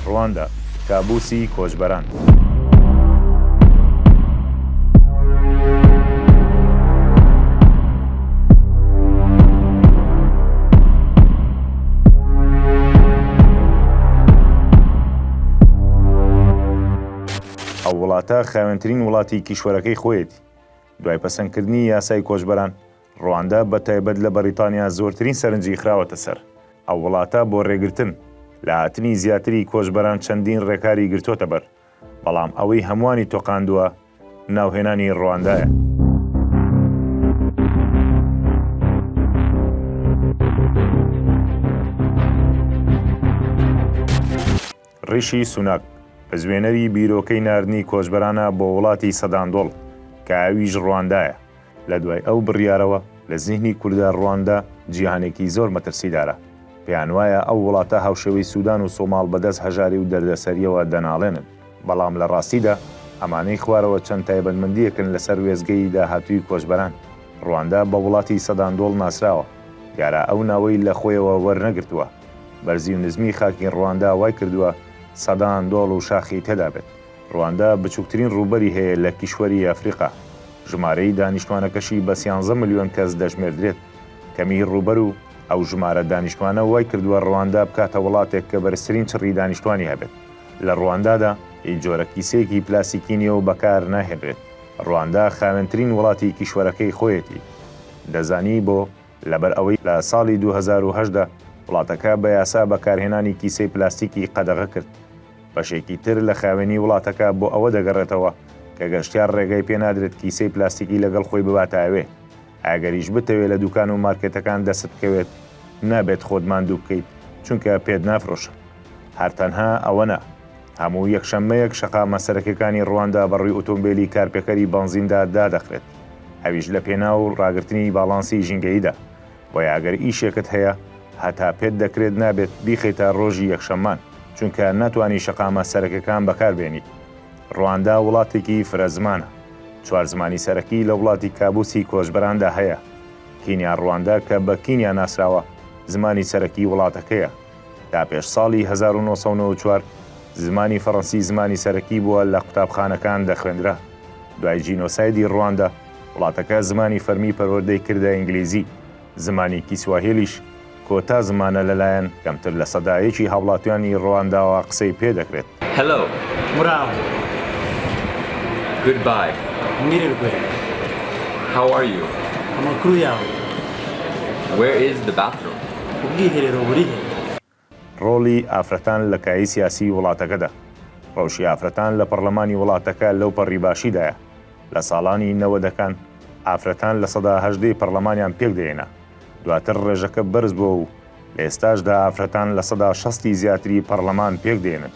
ڕواندا کابوسی کۆچبەران. ئەو وڵاتە خاوێنترین وڵاتی کیشوەرەکەی خۆیەتی. دوای پەسەندکردنی یاسای کۆچبەران، ڕواندا بە تایبەت لە بەریتانیا زۆرترین سەرنجی خراوەتە سەر. ئەو وڵاتە بۆ ڕێگرتن لە هاتنی زیاتری کۆچبەران چەندین ڕێکاری گرتۆتە بەر، بەڵام ئەوەی هەمووانی تۆقاندووە ناوهێنانی ڕوواندایە. ڕیشی سوناک بەزوێنەری بیرۆکەی ناردنی کۆچبەرانە بۆ وڵاتی سەداندۆڵ کە ئاویش ڕوواندایە. لە دوای ئەو بڕیارەوە لە زیهنی کوردە ڕواندا جیهانێکی زۆر مەترسیدارە. پێیان وایە ئەو وڵاتە هاوشێوەی سوودان و سۆماڵ بەدەست هەژاری و دەردەسەریەوە دەناڵێنن، بەڵام لە ڕاستیدا ئەمانەی خوارەوە چەند تایبەتمەندیەکن لەسەر وێزگەی داهاتووی کۆچبەران. ڕواندا بە وڵاتی سەداندۆڵ ناسراوە، دیارە ئەو ناوەی لە خۆیەوە وەرنەگرتووە. بەرزی و نزمی خاکی ڕواندا وای کردووە سەداندۆڵ و شاخی تێدا بێت. ڕواندا بچووکترین ڕووبەری هەیە لە کیشوەری ئەفریقا. ژمارەی دانیشتوانەکەشی بە 13 ملیۆن کەس دەژمێردرێت. کەمی ڕووبەر و ئەو ژمارە دانیشتوانە وای کردووە ڕواندا بکاتە وڵاتێک کە بەرزترین چڕی دانیشتوانی هەبێت. لە ڕوواندادا هیچ جۆرە کیسەیەکی پلاسیکی نییە و بەکار ناهێنرێت. ڕواندا خاوێنترین وڵاتی کیشوەرەکەی خۆیەتی. دەزانی بۆ لەبەر ئەوەی لە ساڵی 2010دا وڵاتەکە بە یاسا بەکارهێنانی کیسەی پلاستیکی قەدەغە کرد. بەشێکی تر لە خاوێنی وڵاتەکە بۆ ئەوە دەگەڕێتەوە کە گەشتیار ڕێگەی پێنادرێت کیسەی پلاستیکی لەگەڵ خۆی بباتە ئەوێ. ئەگەریش بتەوێت لە دوکان و مارکێتەکان دەست بکەوێت، نابێت خۆت ماندوو بکەیت چونکە پێت نافرۆشە. هەرتەنها ئەوەنە، هەموو یەکشەممەیەک شەقامە سەرەکیەکانی ڕواندا بەڕووی ئۆتۆمبیلی کارپێکەری بەنزیندا دادەخرێت، ئەویش لە پێناو ڕاگررتنی باڵانسی ژینگەییدا. بۆی ئەگەر ئیشێکت هەیە هەتا پێت دەکرێت نابێت بیخیتە ڕۆژی یەکشەممان، چونکە ناتوانانی شەقامە سەرەکیەکان بەکاربێنیت. ڕواندا وڵاتێکی فرەزمانە. 4 زمانی سەرەکی لە وڵاتی کابوسی کۆچبەراندا هەیە. کینیا ڕواندا کە بە کینیا ناسراوە زمانی سەرەکی وڵاتەکەیە. تا پێش ساڵی 1994 زمانی فەڕەنسی زمانی سەرەکی بووە لە قوتابخانەکان دەخوێنرا. دوای جینۆسایدی ڕواندا وڵاتەکە زمانی فەرمی پەروەردەی کردە ئینگلیزی. زمانی کیسواهێلیش کۆتا زمانە لەلایەن کەمتر لە سەدایەکی هاوڵاتیانی ڕووانداوە قسەی پێ دەکرێت. Hello. Bravo. Goodbye. Mirë. How are you? Ama kruja. Where is the bathroom? Ublihere roburihe. ڕۆڵی ئافرەتان لە کایی سیاسی وڵاتەکەدا. ڕەوشی ئافرەتان لە پەرلەمانی وڵاتەکە لەو پەڕیباشیدایە. لە ساڵانی 90ەکان ئافرەتان لە 18% پەرلەمانیان پێک دێنا. دواتر ڕێژەکە بەرز بووە و لە ئێستاشدا ئافرەتان لە 60% زیاتری پەرلەمان پێک دێنن.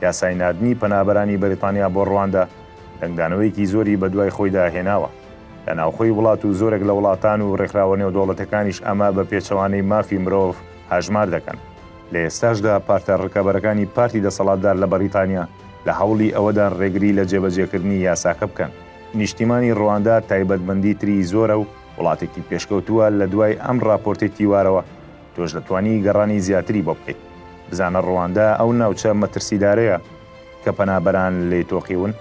یاسای نردنی پەنابەرانی بەریتانیا بۆ ڕواندا دەنگدانەوەیکی زۆری بە دوای خۆیدا هێناوە. لە ناوخۆی وڵات و زۆرێک لە وڵاتان و ڕێکخراوە نێودەوڵەتەکانیش ئەمە بە پێچەوانەی مافی مرۆڤ هاژمار دەکەن. لە ئێستاشدا پارتە ڕکەبەرەکانی پارتی دەسەڵاتدار لە بەریتانیا لە هەوڵی ئەوەدان ڕێگری لە جێبەجێکردنی یاساکە بکەن. نیشتیمانی ڕواندا تایبەتمەندی تری زۆرە و وڵاتێکی پێشکەوتووە لە دوای ئەم راپۆرتی تیوارەوە تۆش دەتوانی گەڕانی زیاتری بۆ بکەیت. بزانە ڕواندا ئەو ناوچە مەترسیدارەیە کە پەنابەران لێی تۆقیون.